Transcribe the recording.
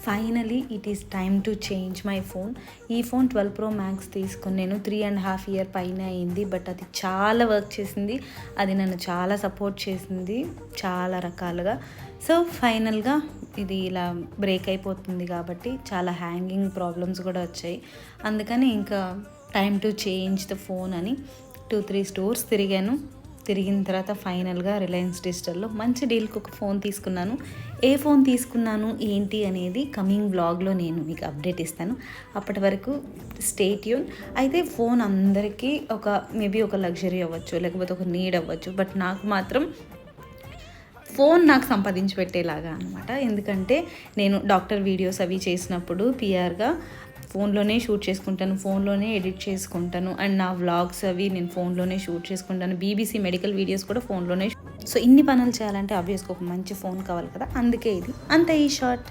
Finally it is time to change my phone. ఈ phone 12 Pro Max తీసుకుని నేను 3.5 years పైన అయింది. బట్ అది చాలా వర్క్ చేసింది, అది నన్ను చాలా సపోర్ట్ చేసింది చాలా రకాలుగా. సో ఫైనల్గా ఇది ఇలా బ్రేక్ అయిపోతుంది కాబట్టి చాలా హ్యాంగింగ్ ప్రాబ్లమ్స్ కూడా వచ్చాయి. అందుకని ఇంకా time to change the phone అని 2-3 స్టోర్స్ తిరిగిన తర్వాత ఫైనల్గా రిలయన్స్ డిజిటల్లో మంచి డీల్కి ఒక ఫోన్ తీసుకున్నాను. ఏ ఫోన్ తీసుకున్నాను ఏంటి అనేది కమింగ్ బ్లాగ్లో నేను మీకు అప్డేట్ ఇస్తాను. అప్పటి వరకు స్టే ట్యూన్. అయితే ఫోన్ అందరికీ మేబీ ఒక లగ్జరీ అవ్వచ్చు, లేకపోతే ఒక నీడ్ అవ్వచ్చు. బట్ నాకు మాత్రం ఫోన్ నాకు సంపాదించి పెట్టేలాగా అనమాట. ఎందుకంటే నేను డాక్టర్ వీడియోస్ అవి చేసినప్పుడు పిఆర్గా ఫోన్లోనే షూట్ చేసుకుంటాను, ఫోన్లోనే ఎడిట్ చేసుకుంటాను. అండ్ నా వ్లాగ్స్ అవి నేను ఫోన్లోనే షూట్ చేసుకుంటాను. BBC మెడికల్ వీడియోస్ కూడా ఫోన్లోనే. సో ఇన్ని పనులు చేయాలంటే ఆబ్వియస్గా ఒక మంచి ఫోన్ కావాలి కదా, అందుకే ఇది అంతే ఈ షార్ట్.